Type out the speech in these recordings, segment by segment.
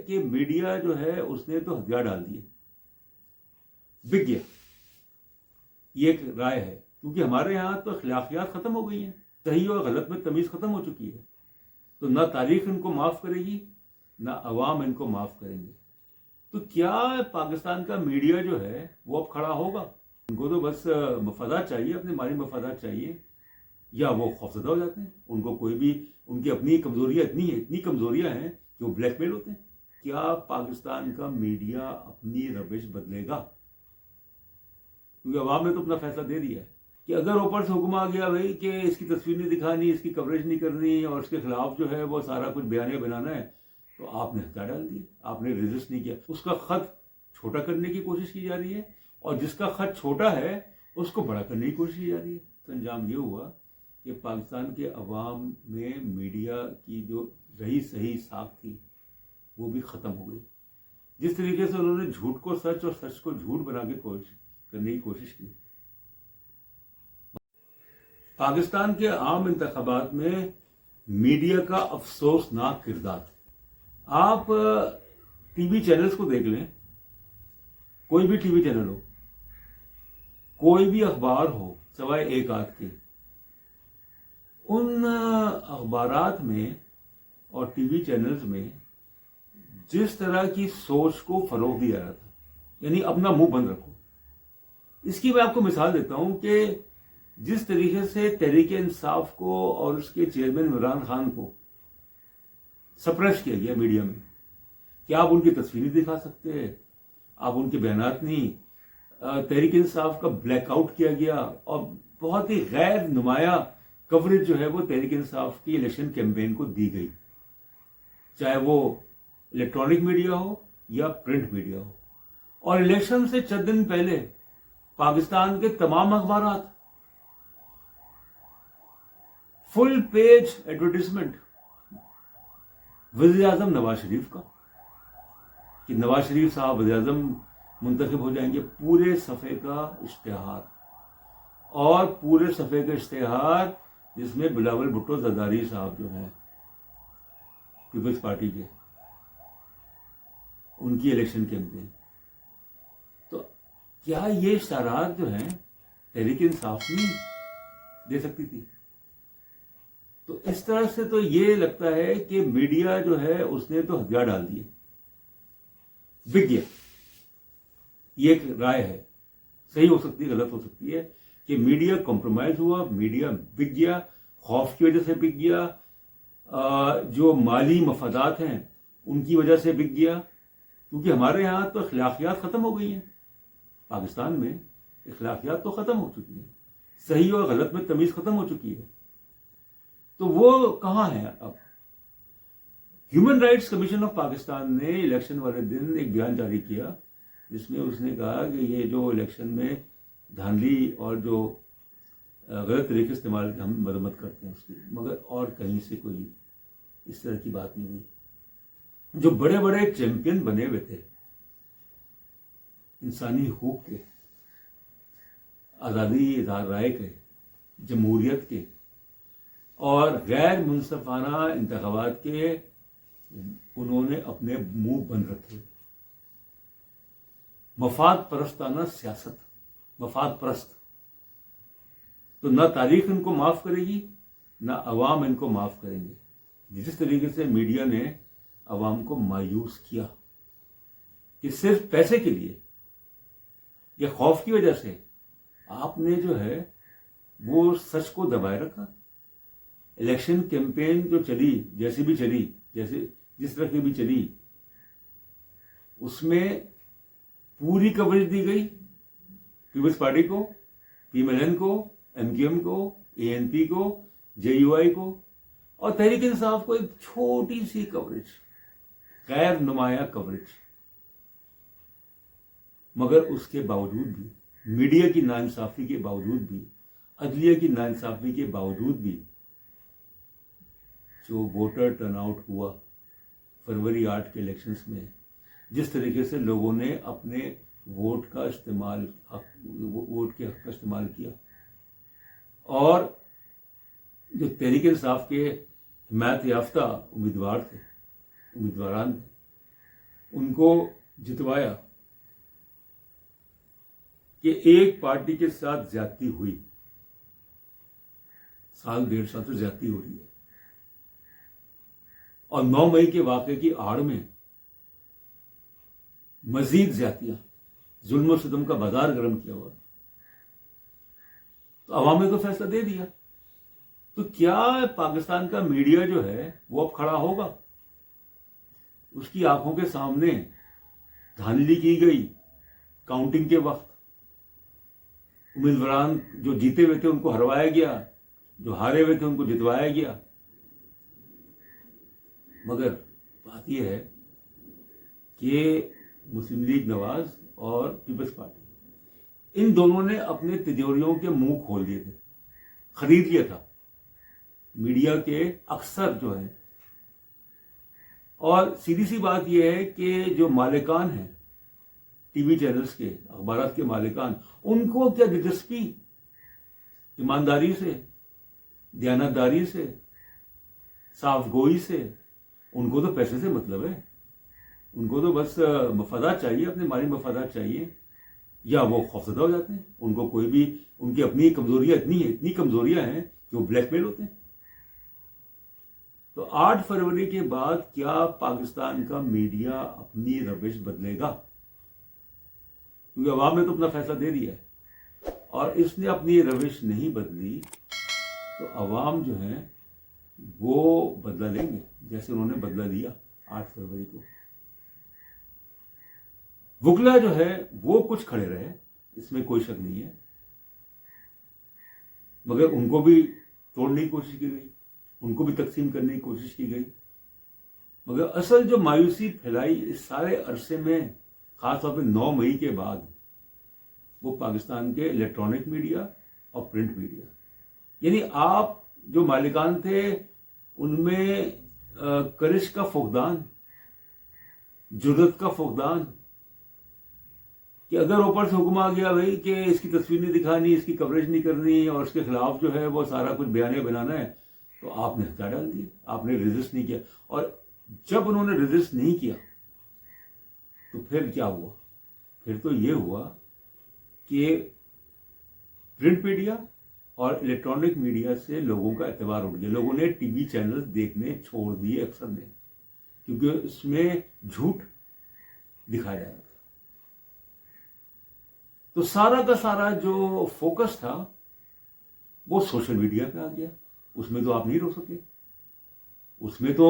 کہ میڈیا جو ہے اس نے تو ہتھیار ڈال دیے، بک گیا. یہ ایک رائے ہے، کیونکہ ہمارے یہاں تو اخلاقیات ختم ہو گئی ہیں، صحیح اور غلط میں تمیز ختم ہو چکی ہے. تو نہ تاریخ ان کو معاف کرے گی، نہ عوام ان کو معاف کریں گے. تو کیا پاکستان کا میڈیا جو ہے وہ اب کھڑا ہوگا؟ ان کو تو بس مفادات چاہیے، اپنے مالی مفادات چاہیے، یا وہ خوفزدہ ہو جاتے ہیں. ان کو کوئی بھی، ان کی اپنی کمزوریاں اتنی کمزوریاں ہیں کہ وہ بلیک میل ہوتے ہیں. کیا پاکستان کا میڈیا اپنی روش بدلے گا؟ کیونکہ عوام نے تو اپنا فیصلہ دے دیا ہے کہ اگر اوپر سے حکم آ گیا بھائی کہ اس کی تصویر نہیں دکھانی، اس کی کوریج نہیں کرنی اور اس کے خلاف جو ہے وہ سارا کچھ بیانیہ بنانا ہے، تو آپ نے ہتھیار ڈال دی، آپ نے ریزسٹ نہیں کیا. اس کا خط چھوٹا کرنے کی کوشش کی جا رہی ہے، اور جس کا خط چھوٹا ہے اس کو بڑا کرنے کی کوشش کی جا رہی ہے. تو انجام یہ ہوا کہ پاکستان کے عوام میں میڈیا کی جو رہی صحیح ساکھ تھی وہ بھی ختم ہو گئی. جس طریقے سے انہوں نے جھوٹ کو سچ اور سچ کو جھوٹ بنا کے کرنے کی کوشش کی. پاکستان کے عام انتخابات میں میڈیا کا افسوسناک کردار. آپ ٹی وی چینلز کو دیکھ لیں، کوئی بھی ٹی وی چینل ہو، کوئی بھی اخبار ہو سوائے ایک آدھ کے، ان اخبارات میں اور ٹی وی چینلز میں جس طرح کی سوچ کو فروغ دیا رہا تھا، یعنی اپنا منہ بند رکھو. اس کی میں آپ کو مثال دیتا ہوں کہ جس طریقے سے تحریک انصاف کو اور اس کے چیئرمین عمران خان کو سپریس کیا گیا میڈیا میں کہ آپ ان کی تصویریں دکھا سکتے، آپ ان کے بیانات نہیں. تحریک انصاف کا بلیک آؤٹ کیا گیا، اور بہت ہی غیر نمایاں کوریج جو ہے وہ تحریک انصاف کی الیکشن کیمپین کو دی گئی، چاہے وہ الیکٹرانک میڈیا ہو یا پرنٹ میڈیا ہو. اور الیکشن سے چند دن پہلے پاکستان کے تمام اخبارات فل پیج ایڈورٹیزمنٹ وزیر اعظم نواز شریف کا، کہ نواز شریف صاحب وزیر اعظم منتخب ہو جائیں گے. پورے صفحے کا اشتہار، اور پورے صفحے کا اشتہار جس میں بلاول بھٹو زرداری صاحب جو ہیں پیپلز پارٹی کے، ان کی الیکشن کیمپین. تو کیا یہ اشتہارات جو ہیں تحریک انصاف نہیں دے سکتی تھی؟ تو اس طرح سے تو یہ لگتا ہے کہ میڈیا جو ہے اس نے تو ہتھیار ڈال دیے، بک گیا. یہ ایک رائے ہے، صحیح ہو سکتی ہے، غلط ہو سکتی ہے، کہ میڈیا کمپرومائز ہوا، میڈیا بک گیا، خوف کی وجہ سے بک گیا، جو مالی مفادات ہیں ان کی وجہ سے بک گیا. کیونکہ ہمارے یہاں تو اخلاقیات ختم ہو گئی ہیں، پاکستان میں اخلاقیات تو ختم ہو چکی ہیں، صحیح اور غلط میں تمیز ختم ہو چکی ہے. تو وہ کہاں ہے اب؟ Human rights commission of Pakistan نے الیکشن والے دن ایک بیان جاری کیا جس میں اس نے کہا کہ یہ جو الیکشن میں دھاندلی اور جو غلط طریقے استعمال ہم مذمت کرتے ہیں اس کی، مگر اور کہیں سے کوئی اس طرح کی بات نہیں ہوئی. جو بڑے بڑے چیمپئن بنے ہوئے تھے انسانی حقوق کے، آزادی اظہار رائے کے، جمہوریت کے اور غیر منصفانہ انتخابات کے، انہوں نے اپنے منہ بند رکھے. مفاد پرستانہ سیاست، مفاد پرست. تو نہ تاریخ ان کو معاف کرے گی، نہ عوام ان کو معاف کریں گے. جس طریقے سے میڈیا نے عوام کو مایوس کیا کہ صرف پیسے کے لیے یا خوف کی وجہ سے آپ نے جو ہے وہ سچ کو دبائے رکھا. الیکشن کیمپین جو چلی، جیسی بھی چلی، جس طرح کی بھی چلی، اس میں پوری کوریج دی گئی پیپلز پارٹی کو، پی ایم ایل این کو، ایم کیو ایم کو، اے این پی کو، جے یو آئی کو، اور تحریک انصاف کو ایک چھوٹی سی کوریج، غیر نمایاں کوریج. مگر اس کے باوجود بھی، میڈیا کی ناانصافی کے باوجود بھی، عدلیہ کی ناانصافی کے باوجود بھی، جو ووٹر ٹرن آؤٹ ہوا فروری 8 کے الیکشنز میں، جس طریقے سے لوگوں نے اپنے ووٹ کے حق کا استعمال کیا، اور جو تحریک انصاف کے حمایت یافتہ امیدواران تھے، ان کو جتوایا کہ ایک پارٹی کے ساتھ زیادتی ہوئی، سال 1.5 سال سے زیادتی ہو رہی ہے، اور 9 مئی کے واقعے کی آڑ میں مزید زیادتیاں، ظلم و ستم کا بازار گرم کیا ہوا، تو عوام نے تو فیصلہ دے دیا. تو کیا پاکستان کا میڈیا جو ہے وہ اب کھڑا ہوگا؟ اس کی آنکھوں کے سامنے دھاندلی کی گئی کاؤنٹنگ کے وقت، امیدواران جو جیتے ہوئے تھے ان کو ہروایا گیا، جو ہارے ہوئے تھے ان کو جتوایا گیا. مگر بات یہ ہے کہ مسلم لیگ نواز اور پیپلز پارٹی، ان دونوں نے اپنے تجوریوں کے منہ کھول دیے تھے، خرید لیا تھا میڈیا کے اکثر جو ہیں. اور سیدھی سی بات یہ ہے کہ جو مالکان ہیں ٹی وی چینلز کے، اخبارات کے مالکان، ان کو کیا دلچسپی ایمانداری سے، دیانتداری سے، صاف گوئی سے؟ ان کو تو پیسے سے مطلب ہے، ان کو تو بس مفادات چاہیے، اپنے مالی مفادات چاہیے، یا وہ خوفزدہ ہو جاتے ہیں. ان کو کوئی بھی، ان کی اپنی کمزوریاں اتنی کمزوریاں ہیں کہ وہ بلیک میل ہوتے ہیں. تو 8 فروری کے بعد کیا پاکستان کا میڈیا اپنی روش بدلے گا؟ کیونکہ عوام نے تو اپنا فیصلہ دے دیا ہے، اور اس نے اپنی روش نہیں بدلی تو عوام جو ہیں وہ بدلہ لیں گے، جیسے انہوں نے بدلہ لیا 8 فروری کو. وکلا جو ہے وہ کچھ کھڑے رہے، اس میں کوئی شک نہیں ہے، مگر ان کو بھی توڑنے کی کوشش کی گئی، ان کو بھی تقسیم کرنے کی کوشش کی گئی. مگر اصل جو مایوسی پھیلائی اس سارے عرصے میں، خاص طور پہ 9 مئی کے بعد، وہ پاکستان کے الیکٹرانک میڈیا اور پرنٹ میڈیا. یعنی آپ جو مالکان تھے ان میں کرش کا فقدان، جرأت کا فقدان، کہ اگر اوپر سے حکم آ گیا بھائی کہ اس کی تصویر نہیں دکھانی، اس کی کوریج نہیں کرنی، اور اس کے خلاف جو ہے وہ سارا کچھ بیانیہ بنانا ہے، تو آپ نے ہتھیار ڈال دی، آپ نے ریزسٹ نہیں کیا. اور جب انہوں نے ریزسٹ نہیں کیا تو پھر کیا ہوا؟ پھر تو یہ ہوا کہ پرنٹ میڈیا اور الیکٹرانک میڈیا سے لوگوں کا اعتبار اٹھ گیا. لوگوں نے ٹی وی چینل دیکھنے چھوڑ دیے اکثر نے، کیونکہ اس میں جھوٹ دکھایا جا رہا تھا. تو سارا کا سارا جو فوکس تھا وہ سوشل میڈیا پہ آ گیا. اس میں تو آپ نہیں رو سکے، اس میں تو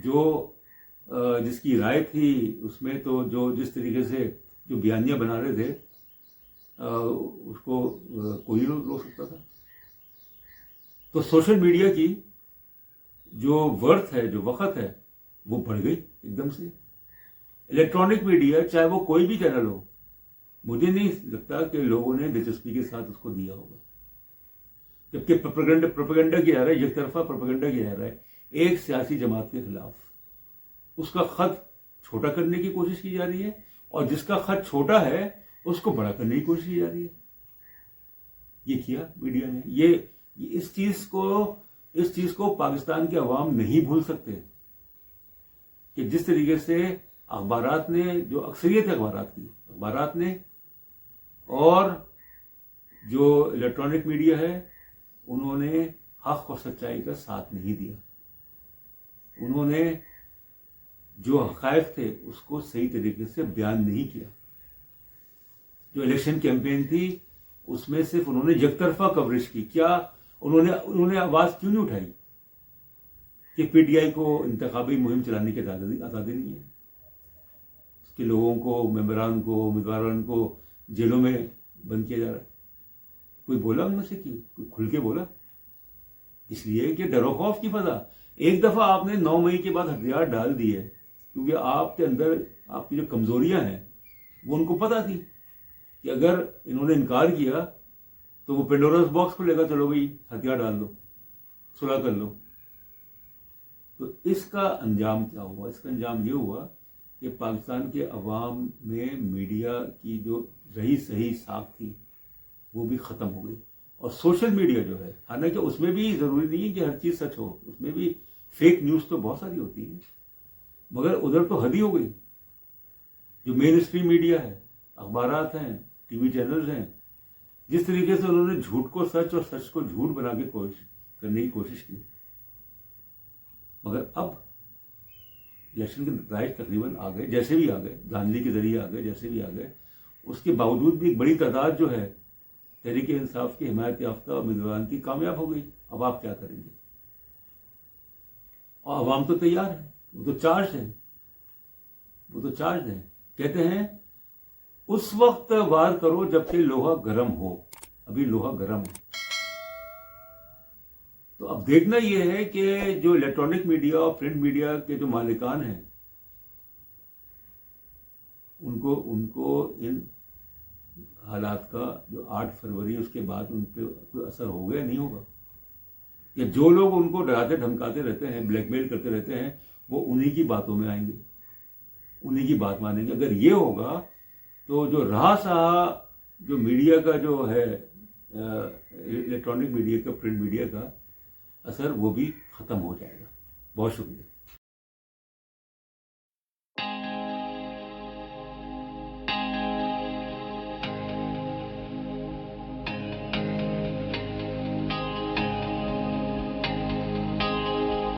جو جس کی رائے تھی، اس میں تو جو جس طریقے سے جو بیانیہ بنا رہے تھے اس کو کوئی رو سکتا تھا. تو سوشل میڈیا کی جو ورتھ ہے، جو وقت ہے، وہ بڑھ گئی ایک دم سے. الیکٹرانک میڈیا چاہے وہ کوئی بھی چینل ہو، مجھے نہیں لگتا کہ لوگوں نے دلچسپی کے ساتھ اس کو دیا ہوگا. جبکہ پروپیگنڈا کیا جا رہا ہے، یک طرفہ پروپیگنڈا کیا جا رہا ہے ایک سیاسی جماعت کے خلاف. اس کا خط چھوٹا کرنے کی کوشش کی جا رہی ہے، اور جس کا خط چھوٹا ہے اس کو بڑا کرنے کی کوشش کی جا رہی ہے. یہ کیا میڈیا نے. یہ اس چیز کو پاکستان کے عوام نہیں بھول سکتے کہ جس طریقے سے اخبارات نے، جو اکثریت اخبارات نے اور جو الیکٹرانک میڈیا ہے، انہوں نے حق و سچائی کا ساتھ نہیں دیا. انہوں نے جو حقائق تھے اس کو صحیح طریقے سے بیان نہیں کیا. جو الیکشن کیمپین تھی اس میں صرف انہوں نے یک طرفہ کوریج کی. کیا انہوں نے آواز کیوں نہیں اٹھائی کہ پی ٹی آئی کو انتخابی مہم چلانے کی آزادی نہیں ہے، اس کے لوگوں کو، ممبران کو، امیدواران کو جیلوں میں بند کیا جا رہا ہے؟ کوئی بولا ان میں سے؟ کوئی کھل کے بولا؟ اس لیے کہ ڈر و خوف کی فضا. ایک دفعہ آپ نے 9 مئی کے بعد ہتھیار ڈال دیے، کیونکہ آپ کے اندر آپ کی جو کمزوریاں ہیں وہ ان کو پتا تھی کہ اگر انہوں نے انکار کیا تو وہ پینڈوراس باکس کو لے گا، چلو بھائی ہتھیار ڈال دو، صلح کر لو. تو اس کا انجام کیا ہوا؟ اس کا انجام یہ ہوا کہ پاکستان کے عوام میں میڈیا کی جو رہی صحیح ساکھ تھی وہ بھی ختم ہو گئی. اور سوشل میڈیا جو ہے، حالانکہ اس میں بھی ضروری نہیں ہے کہ ہر چیز سچ ہو، اس میں بھی فیک نیوز تو بہت ساری ہوتی ہے، مگر ادھر تو حد ہی ہو گئی. جو مین اسٹریم میڈیا ہے، اخبارات ہیں، ٹی وی چینلز ہیں، جس طریقے سے انہوں نے جھوٹ کو سچ اور سچ کو جھوٹ بنا کے کرنے کی کوشش کی، مگر اب الیکشن کے نتائج تقریباً آ گئے، جیسے بھی آ گئے، دھاندلی کے ذریعے آ گئے، جیسے بھی آ گئے، اس کے باوجود بھی ایک بڑی تعداد جو ہے تحریک انصاف کی حمایت یافتہ امیدواران کی کامیاب ہو گئی۔ اب آپ کیا کریں گے؟ اور عوام تو تیار ہے، وہ تو چارج ہے، وہ تو چارج ہے۔ کہتے ہیں اس وقت وار کرو جبکہ لوہا گرم ہو، ابھی لوہا گرم ہے۔ تو اب دیکھنا یہ ہے کہ جو الیکٹرانک میڈیا اور پرنٹ میڈیا کے جو مالکان ہیں ان کو ان حالات کا جو 8 فروری اس کے بعد ان پہ کوئی اثر ہوگا یا نہیں ہوگا، یا جو لوگ ان کو ڈراتے دھمکاتے رہتے ہیں، بلیک میل کرتے رہتے ہیں، وہ انہی کی باتوں میں آئیں گے، انہی کی بات مانیں گے۔ اگر یہ ہوگا تو جو رہا سہا جو میڈیا کا جو ہے الیکٹرانک میڈیا کا، پرنٹ میڈیا کا اثر، وہ بھی ختم ہو جائے گا۔ بہت شکریہ۔